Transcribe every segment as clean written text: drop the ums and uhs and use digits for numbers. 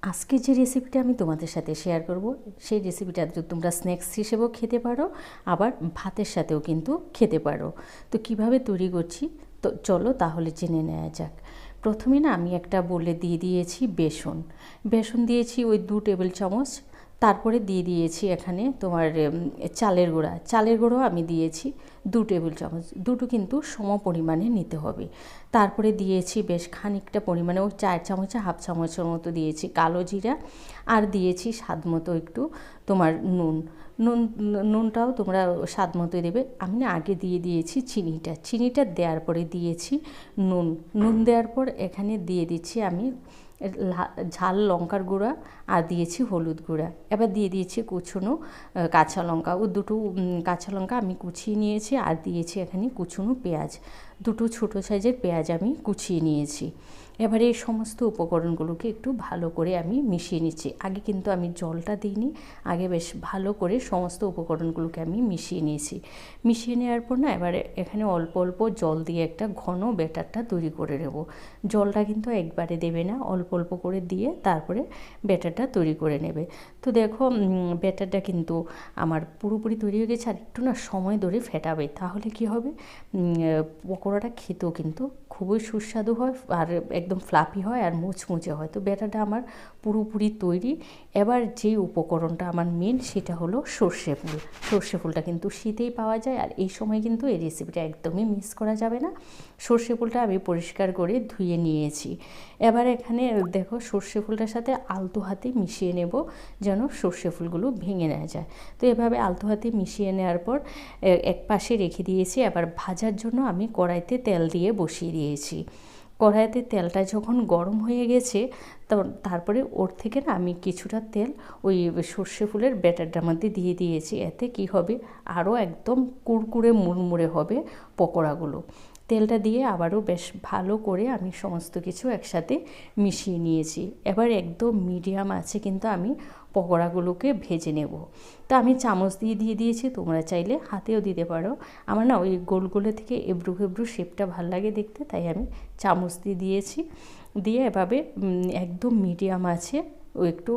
আজকে যে রেসিপিটা আমি তোমাদের সাথে শেয়ার করব, সেই রেসিপিটা তোমরা স্ন্যাক্স হিসেবেও খেতে পারো, আবার ভাতের সাথেও কিন্তু খেতে পারো। তো কিভাবে তৈরি করছি তো চলো তাহলে জেনে নেওয়া যাক। প্রথমে না আমি একটা বলে দিয়ে দিয়েছি বেসন দিয়েছি ওই 2 টেবিল চামচ। তারপরে দিয়ে দিয়েছি এখানে তোমার চালের গুঁড়ো আমি দিয়েছি 2 টেবিল চামচ, দুটো কিন্তু সম পরিমাণে নিতে হবে। তারপরে দিয়েছি বেশ খানিকটা পরিমাণে, ওই 4 চামচে হাফ চামচের মতো দিয়েছি কালো জিরা, আর দিয়েছি স্বাদ মতো একটু তোমার নুনটাও তোমরা স্বাদ মতোই দেবে। আমি না আগে দিয়ে দিয়েছি চিনিটা দেওয়ার পরে দিয়েছি নুন দেওয়ার পর এখানে দিয়ে দিচ্ছি আমি ঝাল লঙ্কার গুঁড়া, আর দিয়েছি হলুদ গুঁড়া। এবার দিয়ে দিয়েছি কুচনো কাঁচা লঙ্কা, ও দুটো কাঁচা লঙ্কা আমি কুচিয়ে নিয়েছি, আর দিয়েছি এখানে কুচনো পেঁয়াজ, দুটো ছোটো সাইজের পেঁয়াজ আমি কুচিয়ে নিয়েছি। এবারে এই সমস্ত উপকরণগুলোকে একটু ভালো করে আমি মিশিয়ে নিচ্ছি। আগে কিন্তু আমি জলটা দিইনি, আগে বেশ ভালো করে সমস্ত উপকরণগুলোকে আমি মিশিয়ে নিয়েছি। মিশিয়ে নেওয়ার পর না এবারে এখানে অল্প অল্প জল দিয়ে একটা ঘন ব্যাটারটা তৈরি করে নেব। জলটা কিন্তু একবারে দেবে না, অল্প অল্প করে দিয়ে তারপরে ব্যাটারটা তৈরি করে নেবে। তো দেখো ব্যাটারটা কিন্তু আমার পুরোপুরি তৈরি হয়ে গেছে, আর একটু না সময় ধরে ফেটাবে, তাহলে কি হবে পকোড়াটা খেতেও কিন্তু খুবই সুস্বাদু হয়, আর একদম ফ্লাফি হয় আর মুচমুচে হয়। তো ব্যাটারটা আমার পুরোপুরি তৈরি। এবার যেই উপকরণটা আমার মেন সেটা হলো সর্ষে ফুলটা কিন্তু শীতেই পাওয়া যায়, আর এই সময় কিন্তু এই রেসিপিটা একদমই মিস করা যাবে না। সর্ষে ফুলটা আমি পরিষ্কার করে ধুয়ে নিয়েছি। এবার এখানে দেখো সর্ষে ফুলটার সাথে আলতো হাতে মিশিয়ে নেব, যেন সর্ষে ফুলগুলো ভেঙে না যায়। তো এভাবে আলতো হাতে মিশিয়ে নেওয়ার পর এক পাশে রেখে দিয়েছি। এবার ভাজার জন্য আমি কড়াইতে তেল দিয়ে বসিয়ে দিয়েছি। কড়াইতে তেলটা যখন গরম হয়ে গেছে, তারপরে ওর থেকে না আমি কিছুটা তেল ওই সর্ষে ফুলের ব্যাটারটার মধ্যে দিয়ে দিয়েছি। এতে কি হবে, আরও একদম কুড়কুড়ে মুড়মুড়ে হবে পকোড়াগুলো। তেলটা দিয়ে আবারও বেশ ভালো করে আমি সমস্ত কিছু একসাথে মিশিয়ে নিয়েছি। এবার একদম মিডিয়াম আছে কিন্তু আমি পকোড়াগুলোকে ভেজে নেব। তো আমি চামচ দিয়ে দিয়েছি, তোমরা চাইলে হাতেও দিতে পারো। আমার না ওই গোলগোলে থেকে এবড়ো খেবড়ো শেপটা ভাল লাগে দেখতে, তাই আমি চামচ দিয়েছি। দিয়ে এভাবে একদম মিডিয়াম আছে ও একটু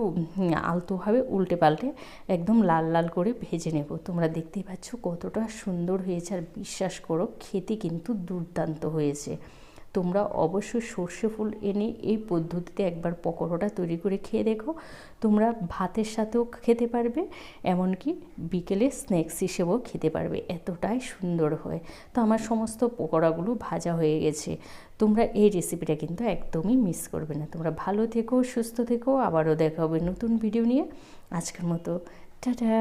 আলতোভাবে উল্টে পাল্টে একদম লাল লাল করে ভেজে নেব। তোমরা দেখতেই পাচ্ছ কতটা সুন্দর হয়েছে, আর বিশ্বাস করো খেতে কিন্তু দুর্দান্ত হয়েছে। তোমরা অবশ্যই সর্ষে ফুল এনে এই পদ্ধতিতে একবার পকোড়াটা তৈরি করে খেয়ে দেখো। তোমরা ভাতের সাথেও খেতে পারবে, এমনকি বিকেলে স্ন্যাক্স হিসেবেও খেতে পারবে, এতটাই সুন্দর হয়। তো আমার সমস্ত পকোড়াগুলো ভাজা হয়ে গেছে। তোমরা এই রেসিপিটা কিন্তু একদমই মিস করবে না। তোমরা ভালো থেকো, সুস্থ থেকো, আবারও দেখা হবে নতুন ভিডিও নিয়ে। আজকের মতো টাটা।